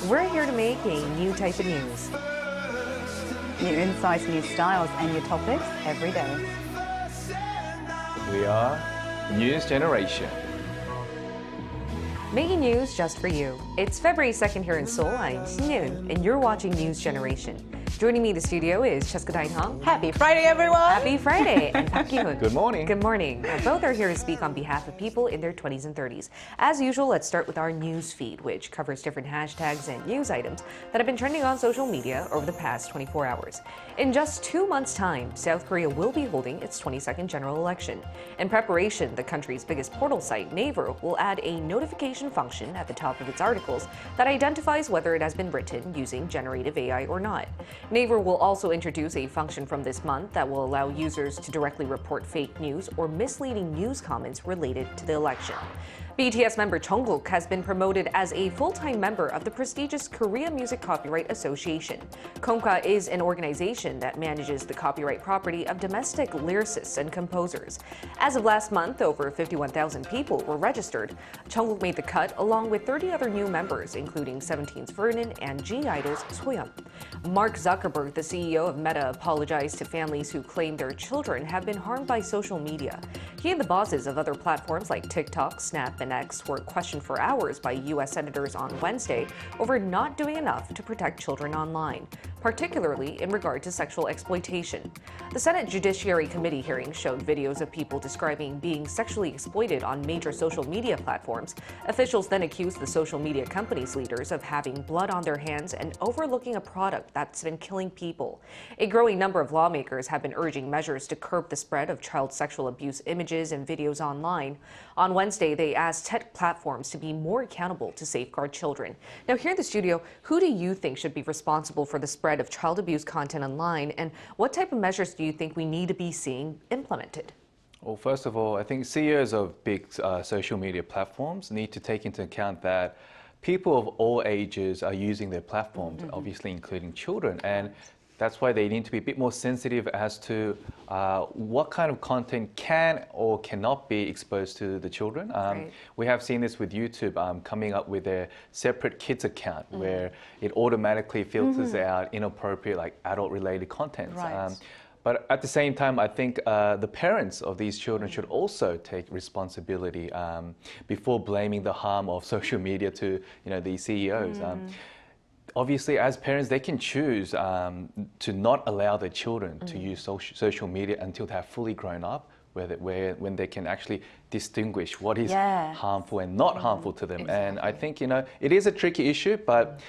We're here to make a new type of news. New insights, new styles, and new topics every day. We are News Generation. Making news just for you. It's February 2nd here in Seoul. I'm Xin-Yoon, and you're watching News Generation. Joining me in the studio is Arirang. Happy Friday, everyone! Happy Friday! And Park Ki-hoon. Good morning. Good morning. Now, both are here to speak on behalf of people in their 20s and 30s. As usual, let's start with our news feed, which covers different hashtags and news items that have been trending on social media over the past 24 hours. In just 2 months' time, South Korea will be holding its 22nd general election. In preparation, the country's biggest portal site, Naver, will add a notification function at the top of its articles that identifies whether it has been written using generative AI or not. Naver will also introduce a function from this month that will allow users to directly report fake news or misleading news comments related to the election. BTS member Jungkook has been promoted as a full-time member of the prestigious Korea Music Copyright Association. KOMCA is an organization that manages the copyright property of domestic lyricists and composers. As of last month, over 51,000 people were registered. Jungkook made the cut along with 30 other new members, including 17's Vernon and G-Idol's Soyeon. Mark Zuckerberg, the CEO of Meta, apologized to families who claim their children have been harmed by social media. He and the bosses of other platforms like TikTok, Snap, and X were questioned for hours by U.S. senators on Wednesday over not doing enough to protect children online, particularly in regard to sexual exploitation. The Senate Judiciary Committee hearing showed videos of people describing being sexually exploited on major social media platforms. Officials then accused the social media companies' leaders of having blood on their hands and overlooking a product that's been killing people. A growing number of lawmakers have been urging measures to curb the spread of child sexual abuse images and videos online. On Wednesday, they asked tech platforms to be more accountable to safeguard children. Now, here in the studio, who do you think should be responsible for the spread of child abuse content online, and what type of measures do you think we need to be seeing implemented? Well, first of all, I think CEOs of big social media platforms need to take into account that people of all ages are using their platforms, obviously including children, and that's why they need to be a bit more sensitive as to what kind of content can or cannot be exposed to the children. Right. We have seen this with YouTube coming up with a separate kids account where it automatically filters out inappropriate, like adult-related contents. Right. But at the same time, I think the parents of these children should also take responsibility before blaming the harm of social media to these CEOs. Obviously, as parents, they can choose to not allow their children to use social media until they're fully grown up, when they can actually distinguish what is harmful and not harmful to them. Exactly. And I think, it is a tricky issue, but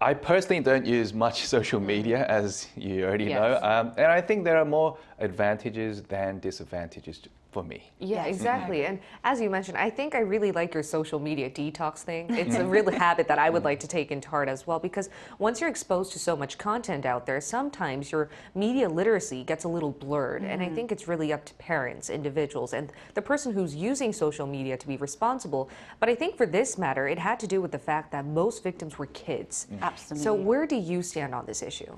I personally don't use much social media, as you already know. And I think there are more advantages than disadvantages for me. Yeah, exactly. And as you mentioned, I think I really like your social media detox thing. It's a real habit that I would like to take into heart as well, because once you're exposed to so much content out there, sometimes your media literacy gets a little blurred. And I think it's really up to parents, individuals, and the person who's using social media to be responsible. But I think for this matter, it had to do with the fact that most victims were kids. Absolutely. So where do you stand on this issue?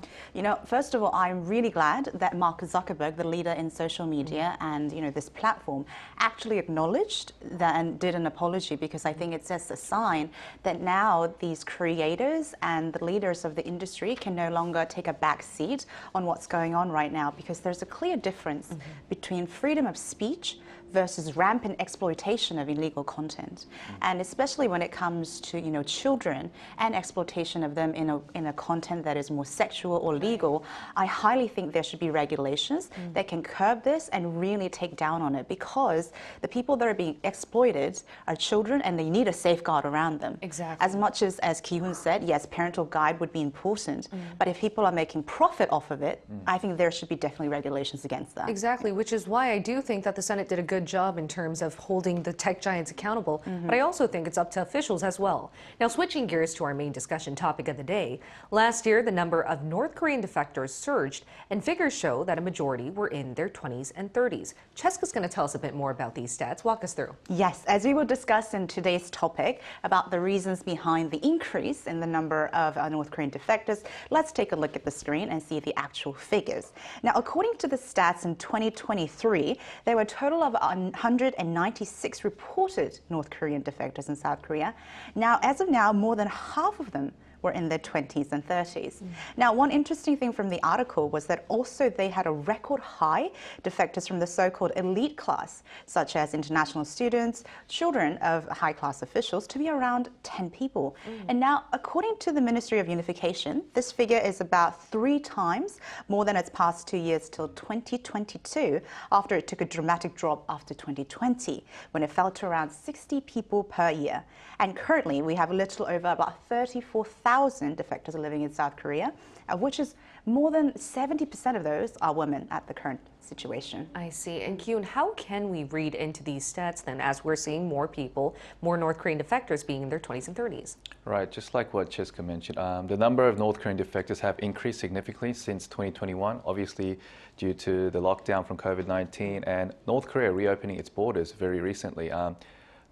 First of all, I'm really glad that Mark Zuckerberg, the leader in social media and, this platform, actually acknowledged that and did an apology, because I think it's just a sign that now these creators and the leaders of the industry can no longer take a back seat on what's going on right now, because there's a clear difference between freedom of speech versus rampant exploitation of illegal content. And especially when it comes to, children and exploitation of them in a content that is more sexual or legal, I highly think there should be regulations that can curb this and really take down on it, because the people that are being exploited are children and they need a safeguard around them. Exactly. As much as Ki-hoon said, yes, parental guide would be important, but if people are making profit off of it, I think there should be definitely regulations against that. Exactly, which is why I do think that the Senate did a good job in terms of holding the tech giants accountable, but I also think it's up to officials as well. Now, switching gears to our main discussion topic of the day, last year the number of North Korean defectors surged, and figures show that a majority were in their 20s and 30s. Cheska's going to tell us a bit more about these stats. Walk us through. Yes, as we will discuss in today's topic about the reasons behind the increase in the number of North Korean defectors, let's take a look at the screen and see the actual figures. Now, according to the stats in 2023, there were a total of 196 reported North Korean defectors in South Korea. Now, as of now, more than half of them were in their 20s and 30s. Now, one interesting thing from the article was that also they had a record high defectors from the so-called elite class, such as international students, children of high-class officials, to be around 10 people. And now, according to the Ministry of Unification, this figure is about 3 times more than its past 2 years till 2022, after it took a dramatic drop after 2020, when it fell to around 60 people per year. And currently, we have a little over about 34,000 defectors living in South Korea, which is more than 70% of those are women at the current situation. I see. And Kyun, how can we read into these stats then, as we're seeing more people, more North Korean defectors being in their 20s and 30s? Right, just like what Cheska mentioned, the number of North Korean defectors have increased significantly since 2021, obviously due to the lockdown from COVID-19 and North Korea reopening its borders very recently.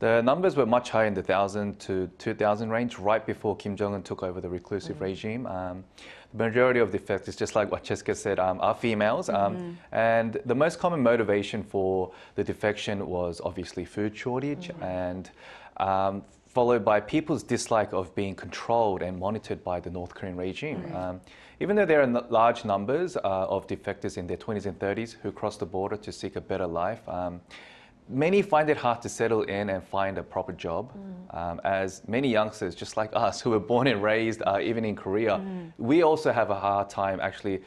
The numbers were much higher in the 1,000 to 2,000 range right before Kim Jong-un took over the reclusive regime. The majority of defectors, just like what Cheska said, are females. And the most common motivation for the defection was obviously food shortage and followed by people's dislike of being controlled and monitored by the North Korean regime. Even though there are large numbers of defectors in their 20s and 30s who cross the border to seek a better life, many find it hard to settle in and find a proper job, as many youngsters, just like us, who were born and raised even in Korea, we also have a hard time actually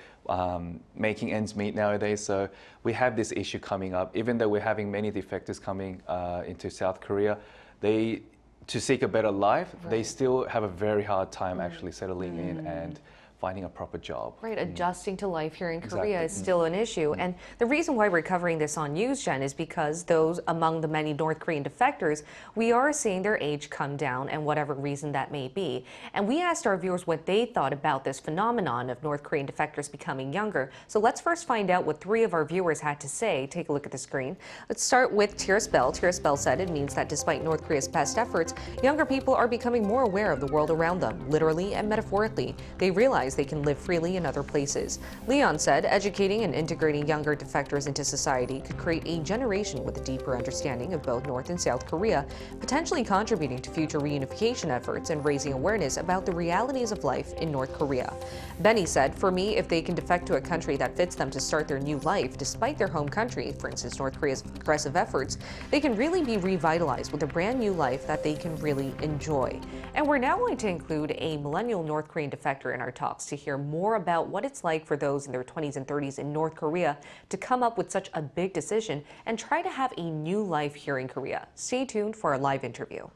making ends meet nowadays. So we have this issue coming up. Even though we're having many defectors coming into South Korea, to seek a better life, they still have a very hard time actually settling in and finding a proper job. Right, adjusting to life here in Korea is still an issue. And the reason why we're covering this on News Gen is because those among the many North Korean defectors, we are seeing their age come down, and whatever reason that may be. And we asked our viewers what they thought about this phenomenon of North Korean defectors becoming younger. So let's first find out what 3 of our viewers had to say. Take a look at the screen. Let's start with Tears Bell. Tears Bell said it means that despite North Korea's past efforts, younger people are becoming more aware of the world around them, literally and metaphorically. They realize they can live freely in other places. Leon said educating and integrating younger defectors into society could create a generation with a deeper understanding of both North and South Korea, potentially contributing to future reunification efforts and raising awareness about the realities of life in North Korea. Benny said, for me, if they can defect to a country that fits them to start their new life despite their home country, for instance North Korea's aggressive efforts, they can really be revitalized with a brand new life that they can really enjoy. And we're now going to include a millennial North Korean defector in our talks to hear more about what it's like for those in their 20s and 30s in North Korea to come up with such a big decision and try to have a new life here in Korea. Stay tuned for our live interview.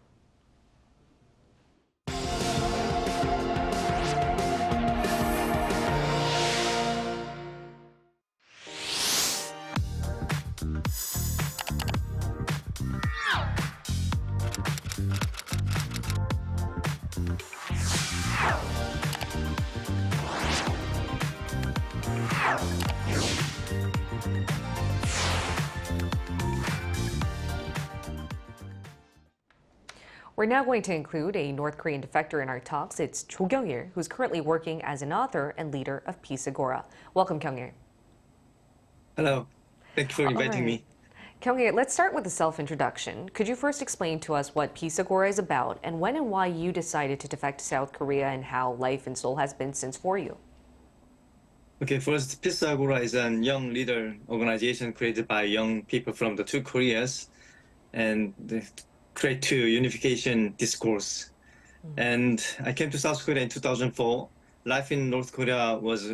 We're now going to include a North Korean defector in our talks. It's Cho Kyung-il, who's currently working as an author and leader of Peace Agora. Welcome, Kyung-il. Hello. Thank you for inviting me. Kyung-il, let's start with a self-introduction. Could you first explain to us what Peace Agora is about and when and why you decided to defect to South Korea and how life in Seoul has been since for you? Okay, first, Peace Agora is a young leader organization created by young people from the 2 Koreas and create to unification discourse. And I came to South Korea in 2004. Life in North Korea was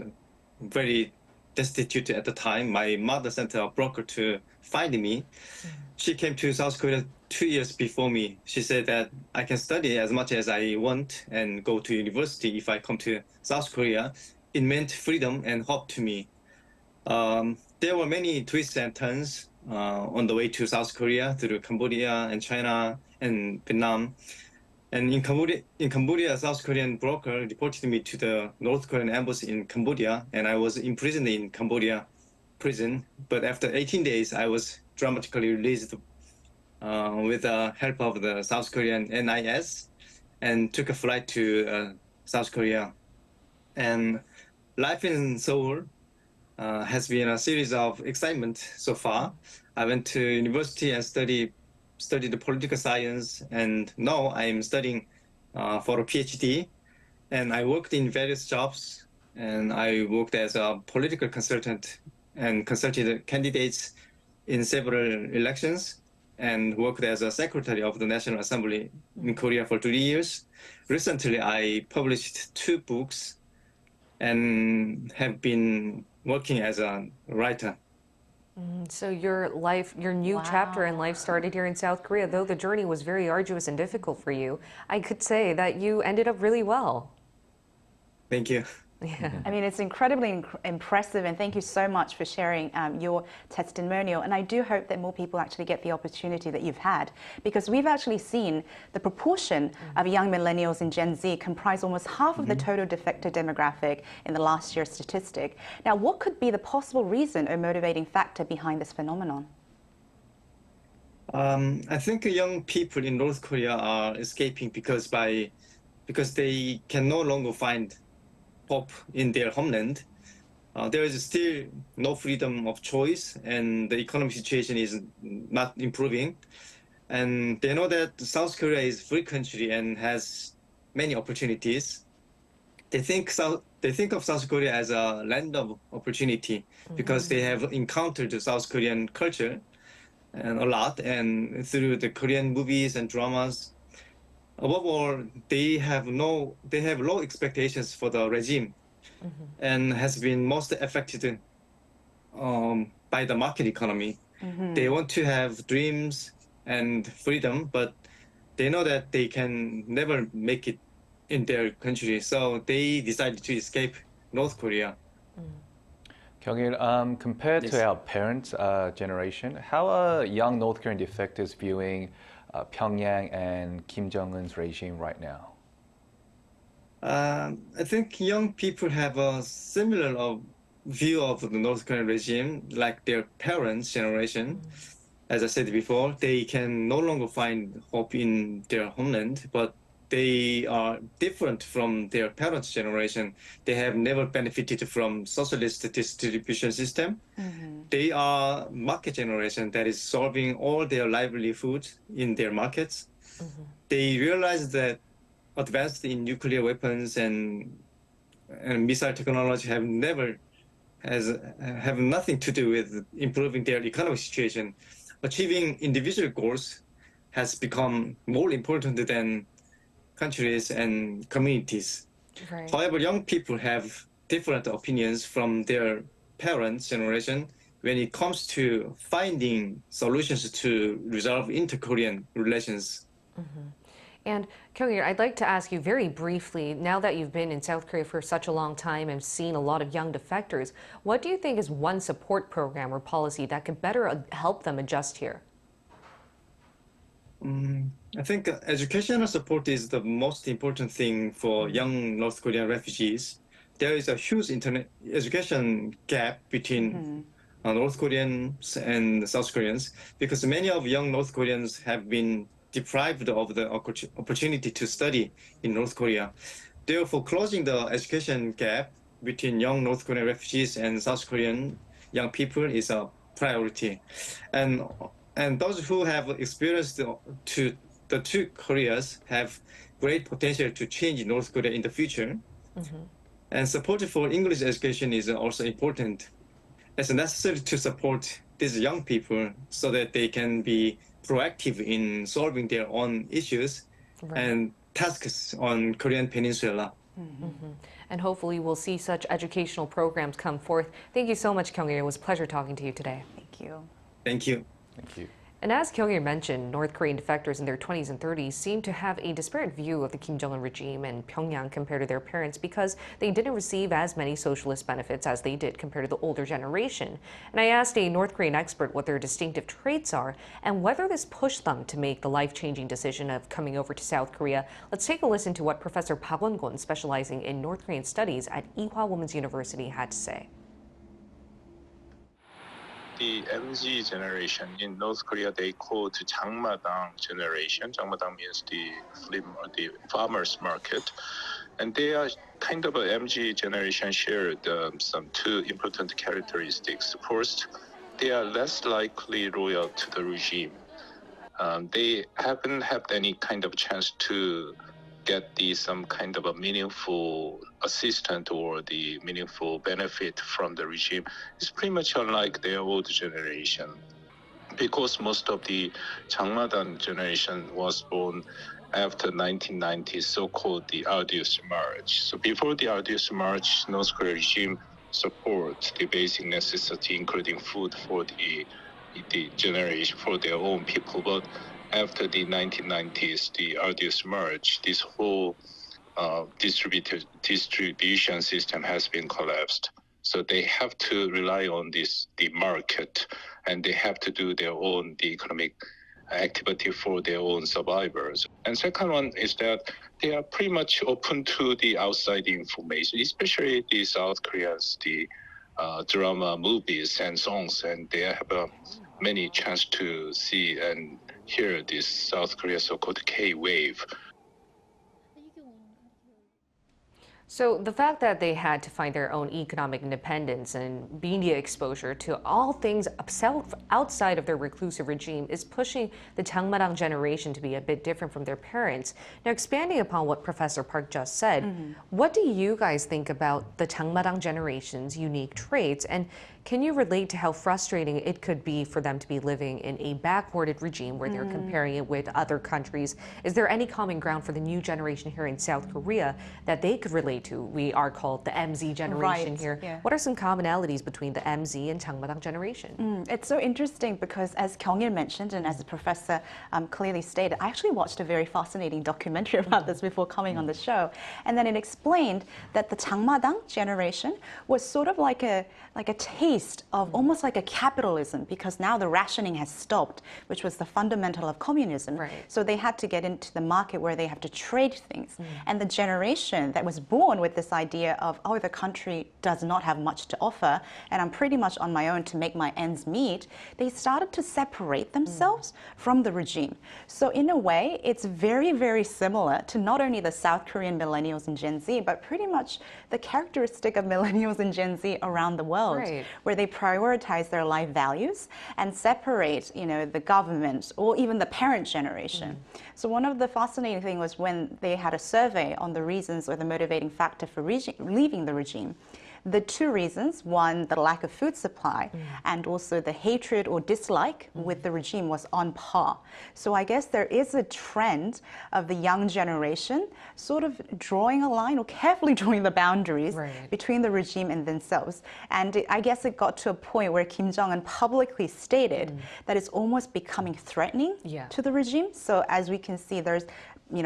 very destitute at the time. My mother sent a broker to find me. She came to South Korea 2 years before me. She said that I can study as much as I want and go to university if I come to South Korea. It meant freedom and hope to me. There were many twists and turns on the way to South Korea through Cambodia and China and Vietnam. And in Cambodia, a South Korean broker reported me to the North Korean embassy in Cambodia, and I was imprisoned in Cambodia prison. But after 18 days, I was dramatically released with the help of the South Korean NIS and took a flight to South Korea. And life in Seoul has been a series of excitement so far. I went to university and studied the political science, and now I am studying for a PhD. and I worked in various jobs, and I worked as a political consultant and consulted candidates in several elections, and worked as a secretary of the National Assembly in Korea for 3 years. Recently, I published 2 books and have been working as a writer. So your life, your new chapter in life started here in South Korea. Though the journey was very arduous and difficult for you, I could say that you ended up really well. Thank you. I mean, it's incredibly impressive, and thank you so much for sharing your testimonial. And I do hope that more people actually get the opportunity that you've had, because we've actually seen the proportion of young millennials and Gen Z comprise almost half of the total defector demographic in the last year's statistic. Now, what could be the possible reason or motivating factor behind this phenomenon? I think young people in North Korea are escaping because they can no longer find hope in their homeland. There is still no freedom of choice, and the economic situation is not improving. And they know that South Korea is a free country and has many opportunities. They think of South Korea as a land of opportunity because they have encountered the South Korean culture and a lot, and through the Korean movies and dramas. Above all, they have low expectations for the regime, and has been most affected by the market economy. They want to have dreams and freedom, but they know that they can never make it in their country, so they decided to escape North Korea. Kyung-il, compared to our parents' generation, how are young North Korean defectors viewing Pyongyang and Kim Jong-un's regime right now? I think young people have a similar view of the North Korean regime like their parents' generation. As I said before, they can no longer find hope in their homeland, but they are different from their parents' generation. They have never benefited from socialist distribution system. They are market generation that is solving all their livelihood in their markets. They realize that advanced in nuclear weapons and missile technology have nothing to do with improving their economic situation. Achieving individual goals has become more important than countries and communities. Right. However, young people have different opinions from their parents' generation when it comes to finding solutions to resolve inter-Korean relations. And Kyung-il, I'd like to ask you very briefly, now that you've been in South Korea for such a long time and seen a lot of young defectors, what do you think is one support program or policy that could better help them adjust here? I think educational support is the most important thing for young North Korean refugees. There is a huge education gap between North Koreans and South Koreans, because many of young North Koreans have been deprived of the opportunity to study in North Korea. Therefore, closing the education gap between young North Korean refugees and South Korean young people is a priority. And those who have experienced the two Koreas have great potential to change North Korea in the future. And support for English education is also important. It's necessary to support these young people so that they can be proactive in solving their own issues and tasks on Korean Peninsula. And hopefully we'll see such educational programs come forth. Thank you so much, Kyung-il. It was a pleasure talking to you today. Thank you. Thank you. Thank you. And as Kyung-il mentioned, North Korean defectors in their 20s and 30s seem to have a disparate view of the Kim Jong-un regime and Pyongyang compared to their parents because they didn't receive as many socialist benefits as they did compared to the older generation. And I asked a North Korean expert what their distinctive traits are and whether this pushed them to make the life-changing decision of coming over to South Korea. Let's take a listen to what Professor Park Won-gun, specializing in North Korean studies at Ewha Women's University, had to say. The MZ generation in North Korea, they call it Jangmadang generation. Jangmadang means the farmers market. And they are kind of a MZ generation shared some two important characteristics. First, they are less likely loyal to the regime. They haven't had any kind of chance to get some kind of a meaningful assistance or the meaningful benefit from the regime is pretty much unlike their old generation, because most of the Jangmadang generation was born after 1990, so-called the arduous march. So before the arduous march, North Korea regime support the basic necessity, including food for the generation, for their own people. But after the 1990s, the arduous march, this whole distribution system has been collapsed. So they have to rely on the market, and they have to do their own economic activity for their own survivors. And second one is that they are pretty much open to the outside information, especially the South Koreans, the drama, movies, and songs, and they have many chance to see and hear this South Korea so-called K-wave. So the fact that they had to find their own economic independence and media exposure to all things outside of their reclusive regime is pushing the Jangmadang generation to be a bit different from their parents. Now, expanding upon what Professor Park just said, what do you guys think about the Jangmadang generation's unique traits, and can you relate to how frustrating it could be for them to be living in a backwarded regime where they're comparing it with other countries? Is there any common ground for the new generation here in South Korea that they could relate to? We are called the MZ generation here. Yeah. What are some commonalities between the MZ and Jangmadang generation? It's so interesting because, as Kyung-il mentioned and as the professor clearly stated, I actually watched a very fascinating documentary about this before coming on the show. And then it explained that the Jangmadang generation was sort of like a taste of almost like a capitalism, because now the rationing has stopped, which was the fundamental of communism. Right. So they had to get into the market where they have to trade things. And the generation that was born with this idea of, oh, the country does not have much to offer, and I'm pretty much on my own to make my ends meet, they started to separate themselves from the regime. So in a way, it's very, very similar to not only the South Korean millennials and Gen Z, but pretty much the characteristic of millennials and Gen Z around the world, Right. where they prioritize their life values and separate, the government or even the parent generation. So one of the fascinating things was when they had a survey on the reasons or the motivating factor for leaving the regime. The two reasons, one, the lack of food supply, and also the hatred or dislike with the regime was on par. So I guess there is a trend of the young generation sort of drawing a line or carefully drawing the boundaries between the regime and themselves. And I guess it got to a point where Kim Jong-un publicly stated that it's almost becoming threatening to the regime. So as we can see, there's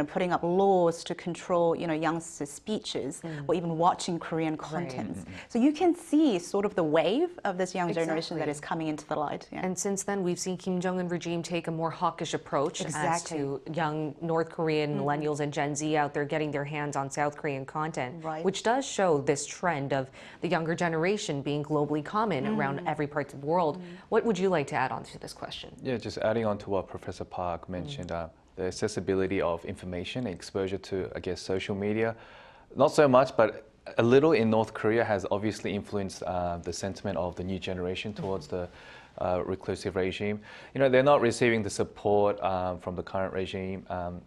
putting up laws to control, youngsters' speeches or even watching Korean contents. So you can see sort of the wave of this young generation that is coming into the light. Yeah. And since then, we've seen Kim Jong-un regime take a more hawkish approach as to young North Korean millennials and Gen Z out there getting their hands on South Korean content, which does show this trend of the younger generation being globally common around every part of the world. What would you like to add on to this question? Yeah, just adding on to what Professor Park mentioned, the accessibility of information, exposure to, I guess, social media. Not so much, but a little in North Korea has obviously influenced the sentiment of the new generation towards the reclusive regime. They're not receiving the support from the current regime.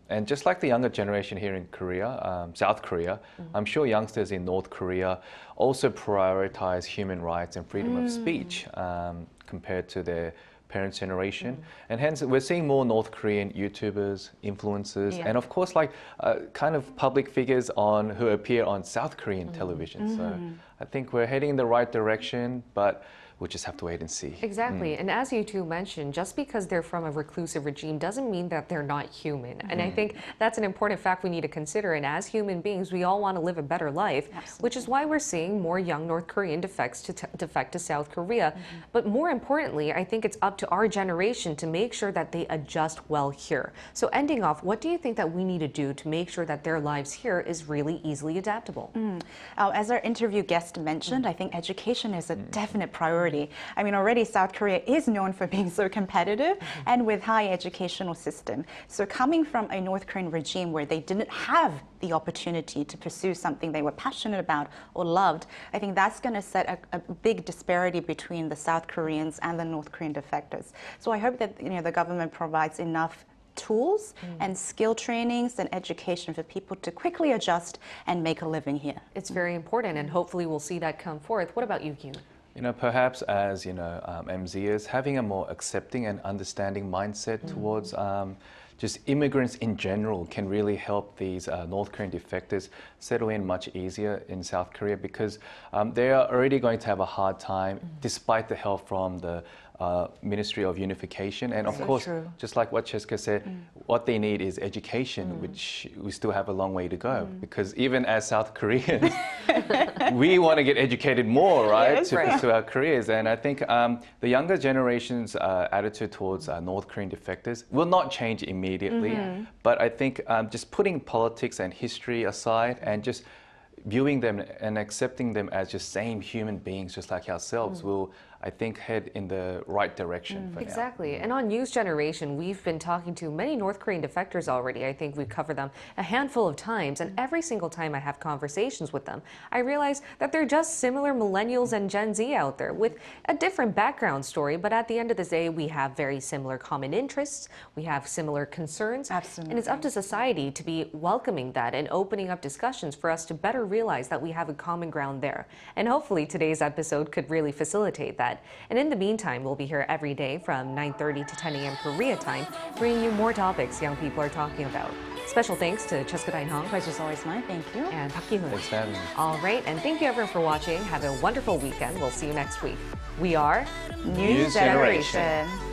And just like the younger generation here in Korea, South Korea, I'm sure youngsters in North Korea also prioritize human rights and freedom of speech compared to their parents' generation, and hence we're seeing more North Korean YouTubers, influencers, and of course kind of public figures who appear on South Korean television. So I think we're heading in the right direction, but we'll just have to wait and see. Exactly. And as you two mentioned, just because they're from a reclusive regime doesn't mean that they're not human. And I think that's an important fact we need to consider. And as human beings, we all want to live a better life, which is why we're seeing more young North Korean defect to South Korea. But more importantly, I think it's up to our generation to make sure that they adjust well here. So ending off, what do you think that we need to do to make sure that their lives here is really easily adaptable? As our interview guest mentioned, I think education is a definite priority. I mean, already South Korea is known for being so competitive and with high educational system. So coming from a North Korean regime where they didn't have the opportunity to pursue something they were passionate about or loved, I think that's going to set a big disparity between the South Koreans and the North Korean defectors. So I hope that the government provides enough tools and skill trainings and education for people to quickly adjust and make a living here. It's very important, and hopefully we'll see that come forth. What about you, Kyun? You know, perhaps as MZers, having a more accepting and understanding mindset towards just immigrants in general can really help these North Korean defectors settle in much easier in South Korea, because they are already going to have a hard time despite the help from the Ministry of Unification. And of course, just like what Cheska said, what they need is education, which we still have a long way to go. Because even as South Koreans, we want to get educated more, right, to pursue our careers. And I think the younger generation's attitude towards North Korean defectors will not change immediately. But I think just putting politics and history aside and just viewing them and accepting them as just same human beings, just like ourselves, will, I think, head in the right direction for now. Exactly. And on News Generation, we've been talking to many North Korean defectors already. I think we've covered them a handful of times. And every single time I have conversations with them, I realize that they're just similar millennials and Gen Z out there with a different background story. But at the end of the day, we have very similar common interests. We have similar concerns. Absolutely. And it's up to society to be welcoming that and opening up discussions for us to better realize that we have a common ground there. And hopefully today's episode could really facilitate that. And in the meantime, we'll be here every day from 9:30 to 10 a.m. Korea time, bringing you more topics young people are talking about. Special thanks to Cheska Dain-hong. Pleasure's always mine. Thank you. And Park Ki-hoon. Thanks for having me. All right, and thank you everyone for watching. Have a wonderful weekend. We'll see you next week. We are News Generation.